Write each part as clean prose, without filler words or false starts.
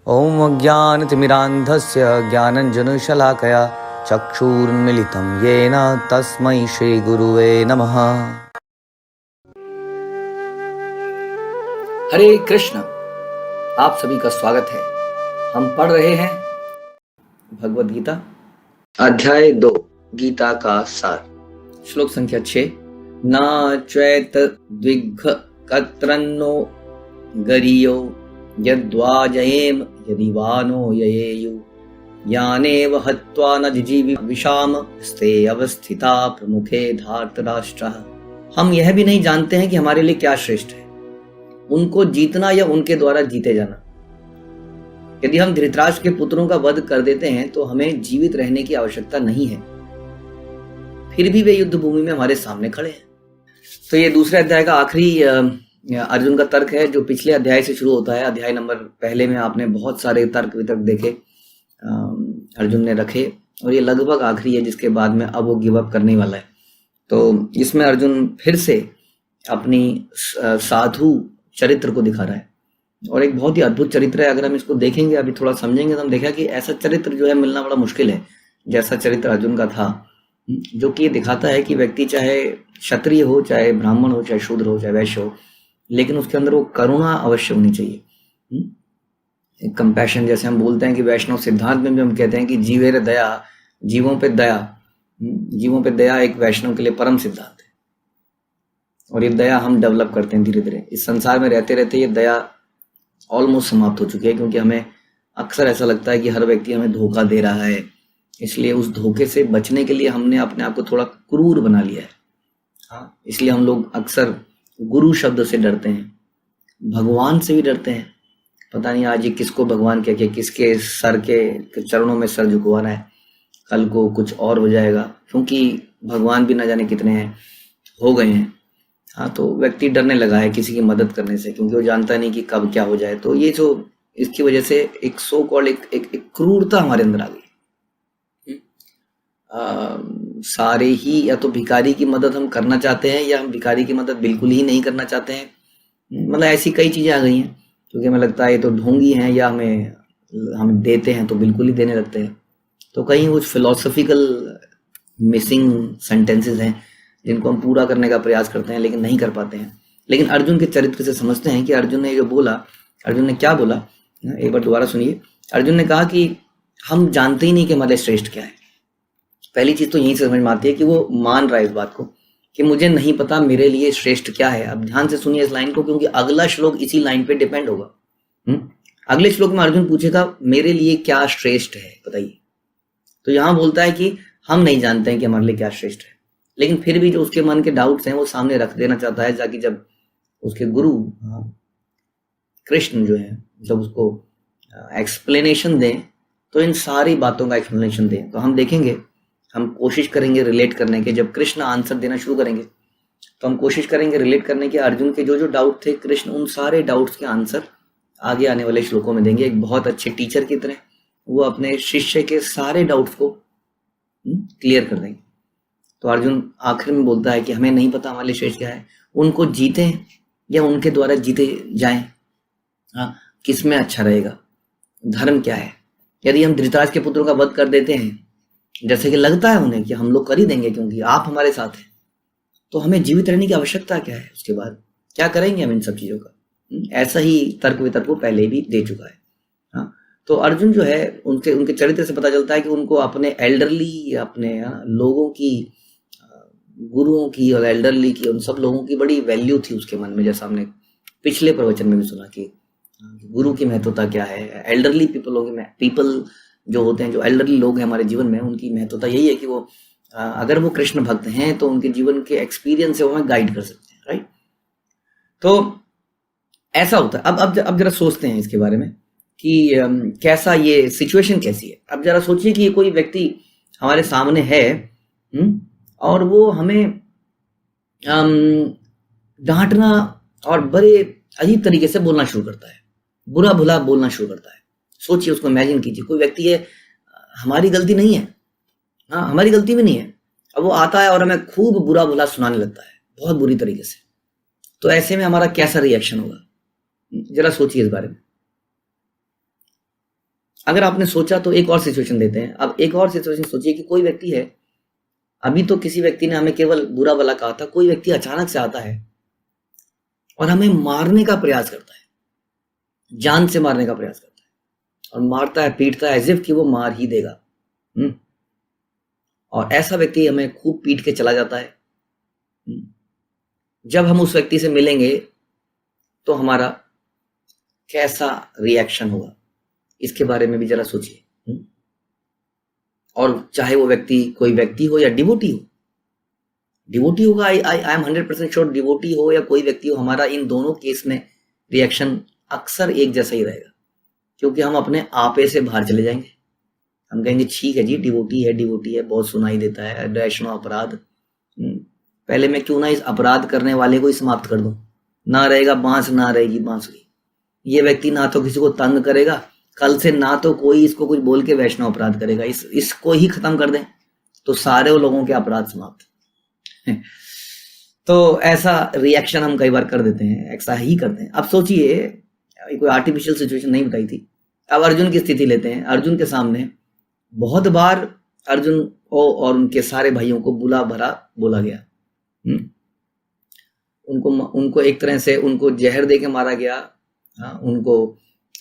ॐ अज्ञानतिमिरान्धस्य ज्ञानञ्जनशलाकया चक्षुरुन्मीलितं येन तस्मै श्रीगुरुवे नमः। हरे कृष्ण। आप सभी का स्वागत है। हम पढ़ रहे हैं भगवद गीता अध्याय 2 गीता का सार, श्लोक संख्या 6। न चैत द्विघ कत्रन्नो गरियो यद्वा जयेम यदि वानो ययेयु यानेव हत्वा न जिजीवि विषाम स्ते अवस्थिता प्रमुखे धार्तराष्ट्रः। हम यह भी नहीं जानते हैं कि हमारे लिए क्या श्रेष्ठ है, उनको जीतना या उनके द्वारा जीते जाना। यदि हम धृतराष्ट्र के पुत्रों का वध कर देते हैं तो हमें जीवित रहने की आवश्यकता नहीं है, फिर भी वे युद्ध भूमि में हमारे सामने खड़े हैं। तो ये दूसरे अध्याय का आखिरी अर्जुन का तर्क है, जो पिछले अध्याय से शुरू होता है। अध्याय नंबर पहले में आपने बहुत सारे तर्क वितर्क देखे, अर्जुन ने रखे, और ये लगभग आखिरी है जिसके बाद में अब वो गिव अप करने वाला है। तो इसमें अर्जुन फिर से अपनी साधु चरित्र को दिखा रहा है, और एक बहुत ही अद्भुत चरित्र है। अगर हम इसको देखेंगे, अभी थोड़ा समझेंगे, तो हम देखेंगे कि ऐसा चरित्र जो है मिलना बड़ा मुश्किल है, जैसा चरित्र अर्जुन का था, जो कि ये दिखाता है कि व्यक्ति चाहे क्षत्रिय हो, चाहे ब्राह्मण हो, चाहे शूद्र हो, चाहे वैश्य हो, लेकिन उसके अंदर वो करुणा अवश्य होनी चाहिए। कंपैशन, जैसे हम बोलते हैं कि वैष्णव सिद्धांत में भी हम कहते हैं कि जीवेर दया, जीवों पे दया, जीवों पे दया एक वैष्णव के लिए परम सिद्धांत है। और ये दया हम डेवलप करते हैं धीरे धीरे। इस संसार में रहते रहते ये दया ऑलमोस्ट समाप्त हो चुकी है, क्योंकि हमें अक्सर ऐसा लगता है कि हर व्यक्ति हमें धोखा दे रहा है। इसलिए उस धोखे से बचने के लिए हमने अपने आप को थोड़ा क्रूर बना लिया है। हाँ, इसलिए हम लोग अक्सर गुरु शब्द से डरते हैं, भगवान से भी डरते हैं। पता नहीं आज ये किसको भगवान कह के किसके सर के चरणों में सर झुकवाना है, कल को कुछ और हो जाएगा, क्योंकि भगवान भी ना जाने कितने हैं, हो गए हैं। हाँ, तो व्यक्ति डरने लगा है किसी की मदद करने से, क्योंकि वो जानता नहीं कि कब क्या हो जाए। तो ये जो इसकी वजह से एक सो कॉल्ड एक क्रूरता हमारे अंदर आ गई। सारे ही या तो भिखारी की मदद हम करना चाहते हैं, या हम भिखारी की मदद बिल्कुल ही नहीं करना चाहते हैं। मतलब ऐसी कई चीजें आ गई हैं, क्योंकि हमें लगता है ये तो ढोंगी हैं, या हम देते हैं तो बिल्कुल ही देने लगते हैं। तो कहीं कुछ फिलोसफिकल मिसिंग सेंटेंसेस हैं जिनको हम पूरा करने का प्रयास करते हैं, लेकिन नहीं कर पाते हैं। लेकिन अर्जुन के चरित्र से समझते हैं कि अर्जुन ने जो बोला, अर्जुन ने क्या बोला, एक बार दोबारा सुनिए। अर्जुन ने कहा कि हम जानते ही नहीं कि हमारे श्रेष्ठ क्या है। पहली चीज तो यही समझ में आती है कि वो मान रहा है इस बात को कि मुझे नहीं पता मेरे लिए श्रेष्ठ क्या है। अब ध्यान से सुनिए इस लाइन को, क्योंकि अगला श्लोक इसी लाइन पे डिपेंड होगा। अगले श्लोक में अर्जुन पूछेगा मेरे लिए क्या श्रेष्ठ है बताइए। तो यहां बोलता है कि हम नहीं जानते हैं कि हमारे लिए क्या श्रेष्ठ है, लेकिन फिर भी जो उसके मन के डाउट्स हैं वो सामने रख देना चाहता है, ताकि जब उसके गुरु कृष्ण जो है जब उसको एक्सप्लेनेशन दें, तो इन सारी बातों का एक्सप्लेनेशन दें। तो हम देखेंगे, हम कोशिश करेंगे रिलेट करने के। जब कृष्ण आंसर देना शुरू करेंगे तो हम कोशिश करेंगे रिलेट करने के। अर्जुन के जो जो डाउट थे, कृष्ण उन सारे डाउट्स के आंसर आगे आने वाले श्लोकों में देंगे। एक बहुत अच्छे टीचर की तरह वो अपने शिष्य के सारे डाउट्स को क्लियर कर देंगे। तो अर्जुन आखिर में बोलता है कि हमें नहीं पता हमारे लिए श्रेष्ठ क्या है, उनको जीते या उनके द्वारा जीते जाएं, हाँ, किसमें अच्छा रहेगा, धर्म क्या है। यदि हम धृतराष्ट्र के पुत्रों का वध कर देते हैं, जैसे कि लगता है उन्हें कि हम लोग कर ही देंगे क्योंकि आप हमारे साथ हैं, तो हमें जीवित रहने की आवश्यकता क्या है, उसके बाद क्या करेंगे हम इन सब चीजों का। ऐसा ही तर्क वितर्क वो पहले भी दे चुका है। हाँ, तो अर्जुन जो है उनके चरित्र से पता चलता है कि उनको अपने एल्डरली, अपने लोगों की, गुरुओं की और एल्डरली की, उन सब लोगों की बड़ी वैल्यू थी उसके मन में। जैसा हमने पिछले प्रवचन में भी सुना कि गुरु की महत्वता क्या है, एल्डरली पीपल जो होते हैं, जो एल्डरली लोग हैं हमारे जीवन में, उनकी महत्वता यही है कि वो अगर वो कृष्ण भक्त हैं तो उनके जीवन के एक्सपीरियंस से वो हमें गाइड कर सकते हैं, राइट। तो ऐसा होता है। अब जरा सोचते हैं इसके बारे में कि कैसा ये सिचुएशन कैसी है। अब जरा सोचिए कि ये कोई व्यक्ति हमारे सामने है और वो हमें डांटना और बड़े अजीब तरीके से बोलना शुरू करता है, बुरा भला बोलना शुरू करता है। सोचिए, उसको इमेजिन कीजिए, कोई व्यक्ति है, हमारी गलती नहीं है, हाँ हमारी गलती भी नहीं है, अब वो आता है और हमें खूब बुरा भला सुनाने लगता है बहुत बुरी तरीके से। तो ऐसे में हमारा कैसा रिएक्शन होगा, जरा सोचिए इस बारे में। अगर आपने सोचा तो एक और सिचुएशन देते हैं। अब एक और सिचुएशन सोचिए कि कोई व्यक्ति है, अभी तो किसी व्यक्ति ने हमें केवल बुरा भला कहा था, कोई व्यक्ति अचानक से आता है और हमें मारने का प्रयास करता है, जान से मारने का प्रयास करता है और मारता है, पीटता है एज इफ कि वो मार ही देगा। और ऐसा व्यक्ति हमें खूब पीट के चला जाता है। जब हम उस व्यक्ति से मिलेंगे तो हमारा कैसा रिएक्शन होगा, इसके बारे में भी जरा सोचिए। और चाहे वो व्यक्ति कोई व्यक्ति हो या डिवोटी हो, डिवोटी होगा, आई एम 100% श्योर, डिवोटी हो या कोई व्यक्ति हो, हमारा इन दोनों केस में रिएक्शन अक्सर एक जैसा ही रहेगा, क्योंकि हम अपने आपे से बाहर चले जाएंगे। हम कहेंगे ठीक है जी, डिवोटी है, बहुत सुनाई देता है, वैष्णव अपराध, पहले मैं क्यों ना इस अपराध करने वाले को ही समाप्त कर दूं, ना रहेगा बांस ना रहेगी बांसुरी। ये व्यक्ति ना तो किसी को तंग करेगा, कल से ना तो कोई इसको कुछ बोल के वैष्णव अपराध करेगा, इसको ही खत्म कर दें तो सारे लोगों के अपराध समाप्त। तो ऐसा रिएक्शन हम कई बार कर देते हैं, ऐसा ही करते हैं। अब सोचिए, कोई आर्टिफिशियल सिचुएशन नहीं बताई थी। अब अर्जुन की स्थिति लेते हैं। अर्जुन के सामने बहुत बार अर्जुन को और उनके सारे भाइयों को बुला भरा बोला गया। उनको एक तरह से उनको जहर दे के मारा गया, उनको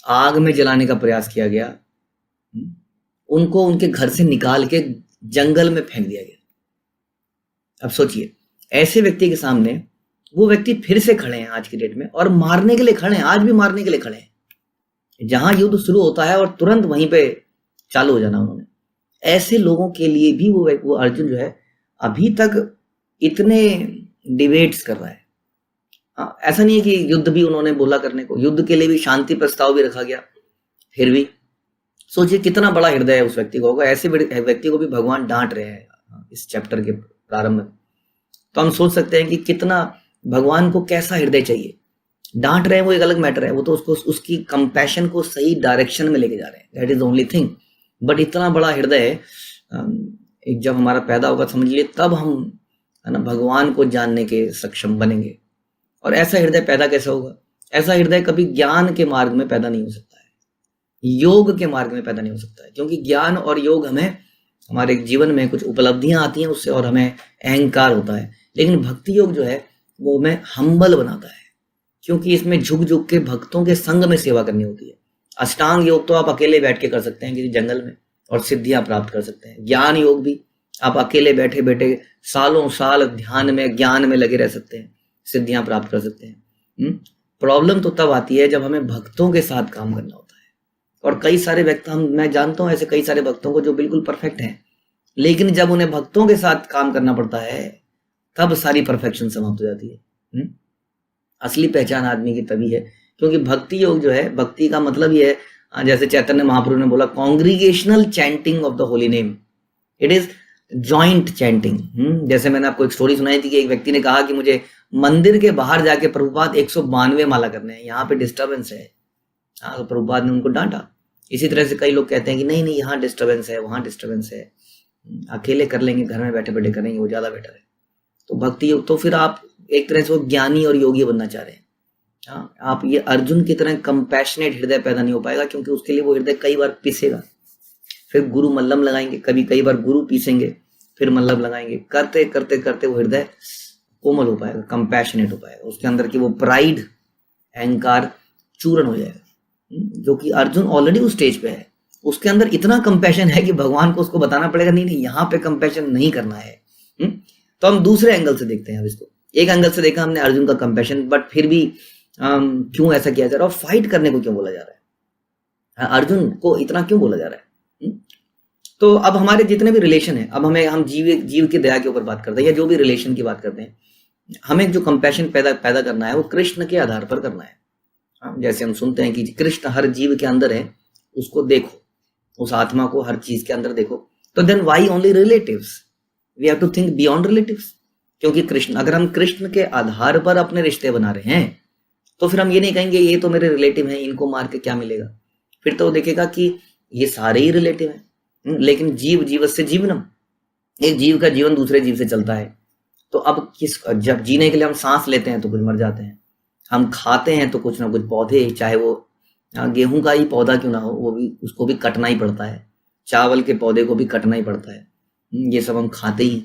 आग में जलाने का प्रयास किया गया, उनको उनके घर से निकाल के जंगल में फेंक दिया गया। अब सोचिए, ऐसे व्यक्ति के सामने वो व्यक्ति फिर से खड़े हैं आज की डेट में और मारने के लिए खड़े हैं, आज भी मारने के लिए खड़े हैं। जहां युद्ध शुरू होता है और तुरंत वहीं पे चालू हो जाना उन्होंने। ऐसे लोगों के लिए भी वो अर्जुन जो है अभी तक इतने डिबेट्स कर रहा है। ऐसा नहीं है कि युद्ध भी उन्होंने बोला करने को, युद्ध के लिए भी शांति प्रस्ताव भी रखा गया, फिर भी सोचिए कितना बड़ा हृदय है उस व्यक्ति को होगा। ऐसे व्यक्ति को भी भगवान डांट रहे हैं इस चैप्टर के प्रारंभ में। तो हम सोच सकते हैं कि कितना भगवान को कैसा हृदय चाहिए। डांट रहे हैं वो एक अलग मैटर है, वो तो उसको उसकी कंपैशन को सही डायरेक्शन में लेके जा रहे हैं, that is only thing. But इतना बड़ा हृदय जब हमारा पैदा होगा, समझ लीजिए तब हम है ना भगवान को जानने के सक्षम बनेंगे। और ऐसा हृदय पैदा कैसे होगा? ऐसा हृदय कभी ज्ञान के मार्ग में पैदा नहीं हो सकता है, योग के मार्ग में पैदा नहीं हो सकता है, क्योंकि ज्ञान और योग हमें हमारे जीवन में कुछ उपलब्धियां आती हैं उससे और हमें अहंकार होता है। लेकिन भक्ति योग जो है वो हमें हम्बल बनाता है, क्योंकि इसमें झुक झुक के भक्तों के संग में सेवा करनी होती है। अष्टांग योग तो आप अकेले बैठ के कर सकते हैं किसी जंगल में और सिद्धियां प्राप्त कर सकते हैं। ज्ञान योग भी आप अकेले बैठे बैठे सालों साल ध्यान में ज्ञान में लगे रह सकते हैं, सिद्धियां प्राप्त कर सकते हैं। प्रॉब्लम तो तब आती है जब हमें भक्तों के साथ काम करना होता है। और कई सारे व्यक्ति मैं जानता हूं ऐसे कई सारे भक्तों को जो बिल्कुल परफेक्ट हैं, लेकिन जब उन्हें भक्तों के साथ काम करना पड़ता है तब सारी परफेक्शन समाप्त हो जाती है। असली पहचान आदमी की तभी है, क्योंकि भक्ति योग जो है, भक्ति का मतलब ये है, जैसे चैतन्य महाप्रभु ने बोला, congregational chanting of the holy name, it is joint chanting. जैसे मैंने आपको एक स्टोरी सुनाई थी कि एक व्यक्ति ने कहा कि मुझे मंदिर के बाहर जाके प्रभुपाद 192 माला करने हैं, यहाँ पे डिस्टर्बेंस है। तो प्रभुपाद ने उनको डांटा। इसी तरह से कई लोग कहते हैं कि नहीं नहीं यहाँ डिस्टर्बेंस है, वहां डिस्टर्बेंस है, अकेले कर लेंगे, घर में बैठे बैठे करेंगे, वो ज्यादा बेटर है। तो भक्ति योग तो फिर आप एक तरह से वो ज्ञानी और योगी बनना चाह रहे हैं। आप ये अर्जुन की तरह कंपैशनेट हृदय पैदा नहीं हो पाएगा, क्योंकि उसके लिए वो हृदय कई बार पिसेगा, फिर गुरु मल्लम लगाएंगे, कई बार गुरु पीसेंगे, फिर मल्लम लगाएंगे, करते करते करते वो हृदय कोमल हो पाएगा, कंपैशनेट हो पाएगा, उसके अंदर की वो प्राइड अहंकार चूर्ण हो जाएगा। जो कि अर्जुन ऑलरेडी उस स्टेज पे है, उसके अंदर इतना कंपैशन है कि भगवान को उसको बताना पड़ेगा नहीं नहीं यहाँ पे कंपैशन नहीं करना है। तो हम दूसरे एंगल से देखते हैं अब इसको। एक एंगल से देखा हमने अर्जुन का कंपैशन, बट फिर भी क्यों ऐसा किया जा रहा है और फाइट करने को क्यों बोला जा रहा है, अर्जुन को इतना क्यों बोला जा रहा है। तो अब हमारे जितने भी रिलेशन है, अब हम जीव की दया के ऊपर बात करते हैं या जो भी रिलेशन की बात करते हैं, हमें जो कंपैशन पैदा करना है वो कृष्ण के आधार पर करना है। जैसे हम सुनते हैं कि कृष्ण हर जीव के अंदर है, उसको देखो, उस आत्मा को हर चीज के अंदर देखो। तो then why only relatives, we have to think beyond relatives. क्योंकि कृष्ण, अगर हम कृष्ण के आधार पर अपने रिश्ते बना रहे हैं तो फिर हम ये नहीं कहेंगे ये तो मेरे रिलेटिव हैं, इनको मार के क्या मिलेगा। फिर तो देखेगा कि ये सारे ही रिलेटिव हैं। लेकिन जीवस्य जीवनम, एक जीव का जीवन दूसरे जीव से चलता है। तो अब जब जीने के लिए हम सांस लेते हैं तो कुछ मर जाते हैं, हम खाते हैं तो कुछ ना कुछ पौधे, चाहे वो गेहूं का ही पौधा क्यों ना हो, वो भी उसको भी कटना ही पड़ता है, चावल के पौधे को भी कटना ही पड़ता है, ये सब हम खाते ही,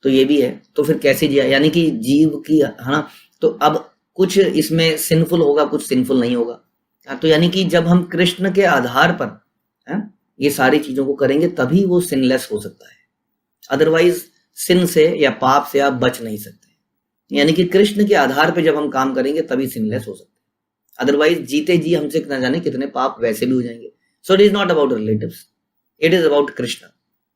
तो ये भी है। तो फिर कैसे जिया, यानी कि जीव की, है ना। तो अब कुछ इसमें सिंफुल होगा, कुछ सिंफुल नहीं होगा। तो यानी कि जब हम कृष्ण के आधार पर ये सारी चीजों को करेंगे तभी वो सिनलेस हो सकता है, अदरवाइज सिन से या पाप से आप बच नहीं सकते। यानी कि कृष्ण के आधार पर जब हम काम करेंगे तभी सिनलेस हो सकते हैं, अदरवाइज जीते जी हमसे न जाने कितने पाप वैसे भी हो जाएंगे। So it is not about relatives, it is about Krishna.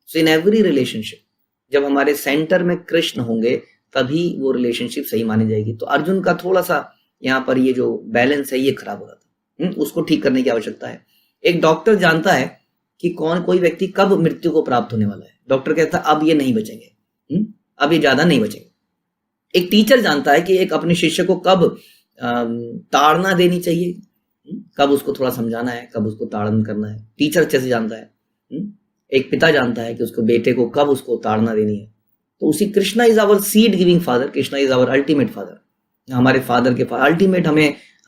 So in every relationship जब हमारे सेंटर में कृष्ण होंगे तभी वो रिलेशनशिप सही मानी जाएगी। तो अर्जुन का थोड़ा सा यहाँ पर ये जो बैलेंस है ये खराब हो रहा था, उसको ठीक करने की आवश्यकता है। एक डॉक्टर जानता है कि कोई व्यक्ति कब मृत्यु को प्राप्त होने वाला है। डॉक्टर कहता है अब ये नहीं बचेंगे, अब ये ज्यादा नहीं बचेंगे। एक टीचर जानता है कि एक अपने शिष्य को कब ताड़ना देनी चाहिए, कब उसको थोड़ा समझाना है, कब उसको ताड़न करना है, टीचर अच्छे से जानता है। एक पिता जानता है कि उसको बेटे को कब उसको ताड़ना देनी है। तो उसी Krishna is our seed giving father, Krishna is our ultimate father, हमारे फादर के अल्टीमेट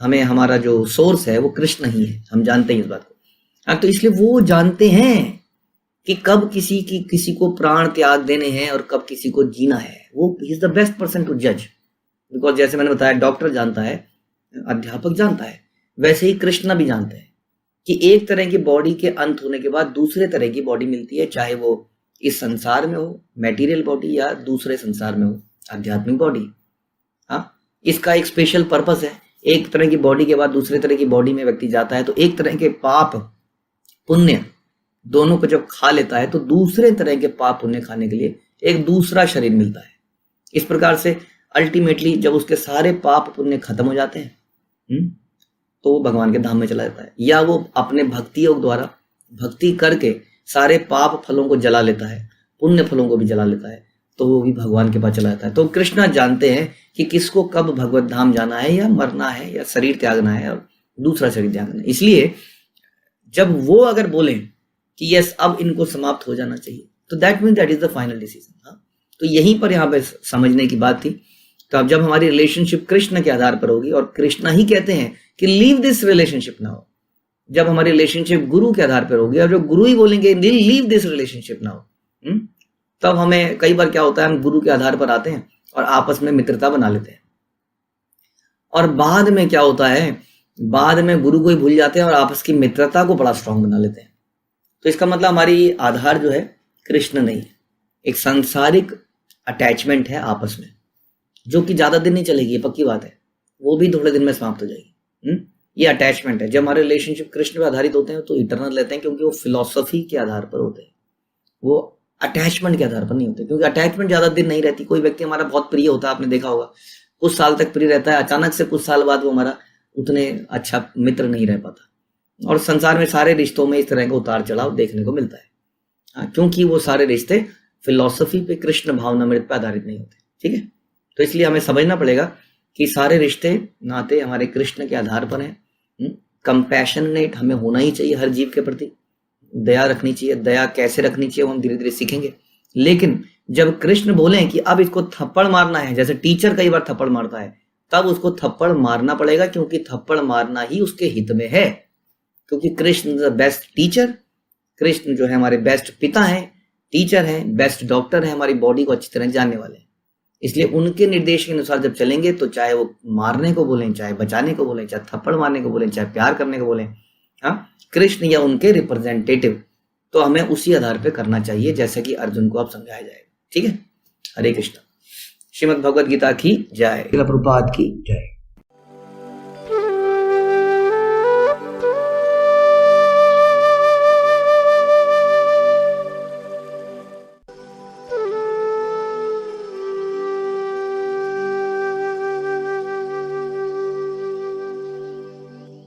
हमें हमारा जो सोर्स है वो कृष्ण ही है, हम जानते हैं इस बात को। तो इसलिए वो जानते हैं कि कब किसी को प्राण त्याग देने हैं और कब किसी को जीना है। वो is the best person to जज, बिकॉज जैसे मैंने बताया डॉक्टर जानता है, अध्यापक जानता है, वैसे ही कृष्ण भी जानते हैं कि एक तरह की बॉडी के अंत होने के बाद दूसरे तरह की बॉडी मिलती है, चाहे वो इस संसार में हो मैटीरियल बॉडी या दूसरे संसार में हो आध्यात्मिक बॉडी। हाँ, इसका एक स्पेशल पर्पस है। एक तरह की बॉडी के बाद दूसरे तरह की बॉडी में व्यक्ति जाता है तो एक तरह के पाप पुण्य दोनों को जब खा लेता है तो दूसरे तरह के पाप पुण्य खाने के लिए एक दूसरा शरीर मिलता है। इस प्रकार से अल्टीमेटली जब उसके सारे पाप पुण्य खत्म हो जाते हैं तो वो भगवान के धाम में चला जाता है, या वो अपने भक्ति योग द्वारा भक्ति करके सारे पाप फलों को जला लेता है, पुण्य फलों को भी जला लेता है, तो वो भी भगवान के पास चला जाता है। तो कृष्णा जानते हैं कि किसको कब भगवत धाम जाना है या मरना है या शरीर त्यागना है और दूसरा शरीर त्यागना है। इसलिए जब वो अगर बोले कि यस अब इनको समाप्त हो जाना चाहिए तो that means that is the final decision. तो यहीं पर यहाँ पे समझने की बात थी। तो अब जब हमारी रिलेशनशिप कृष्ण के आधार पर होगी, और कृष्ण ही कहते हैं कि लीव दिस रिलेशनशिप नाउ, जब हमारी रिलेशनशिप गुरु के आधार पर होगी और जो गुरु ही बोलेंगे लीव दिस रिलेशनशिप नाउ, तब हमें कई बार क्या होता है, हम गुरु के आधार पर आते हैं और आपस में मित्रता बना लेते हैं, और बाद में क्या होता है, बाद में गुरु को ही भूल जाते हैं और आपस की मित्रता को बड़ा स्ट्रांग बना लेते हैं। तो इसका मतलब हमारी आधार जो है कृष्ण नहीं है, एक सांसारिक अटैचमेंट है आपस में, जो कि ज्यादा दिन नहीं चलेगी, पक्की बात है, वो भी थोड़े दिन में समाप्त हो जाएगी। ये अटैचमेंट है। जब हमारे रिलेशनशिप कृष्ण पे आधारित होते हैं तो इटरनल रहते हैं, क्योंकि वो फिलॉसफी के आधार पर होते हैं, वो अटैचमेंट के आधार पर नहीं होते, क्योंकि अटैचमेंट ज्यादा दिन नहीं रहती। कोई व्यक्ति हमारा बहुत प्रिय होता है, आपने देखा होगा, कुछ साल तक प्रिय रहता है, अचानक से कुछ साल बाद वो हमारा उतने अच्छा मित्र नहीं रह पाता। और संसार में सारे रिश्तों में इस तरह का उतार चढ़ाव देखने को मिलता है, क्योंकि वो सारे रिश्ते फिलॉसफी पे, कृष्ण भावनामृत पे आधारित नहीं होते। ठीक है, तो इसलिए हमें समझना पड़ेगा कि सारे रिश्ते नाते हमारे कृष्ण के आधार पर हैं। कंपैशनेट हमें होना ही चाहिए हर जीव के प्रति, दया रखनी चाहिए। दया कैसे रखनी चाहिए वो हम धीरे धीरे सीखेंगे। लेकिन जब कृष्ण बोले कि अब इसको थप्पड़ मारना है, जैसे टीचर कई बार थप्पड़ मारता है, तब उसको थप्पड़ मारना पड़ेगा, क्योंकि थप्पड़ मारना ही उसके हित में है, क्योंकि Krishna the best teacher, Krishna जो है हमारे बेस्ट पिता हैं, टीचर हैं, बेस्ट डॉक्टर हैं, हमारी बॉडी को अच्छी तरह जानने वाले हैं। इसलिए उनके निर्देश के अनुसार जब चलेंगे तो चाहे वो मारने को बोलें, चाहे बचाने को बोलें, चाहे थप्पड़ मारने को बोलें, चाहे प्यार करने को बोलें, हाँ, कृष्ण या उनके रिप्रेजेंटेटिव, तो हमें उसी आधार पे करना चाहिए, जैसे कि अर्जुन को अब समझाया जाएगा। ठीक है, हरे कृष्ण। श्रीमद् भगवद गीता की जय, प्रभुपाद की जय।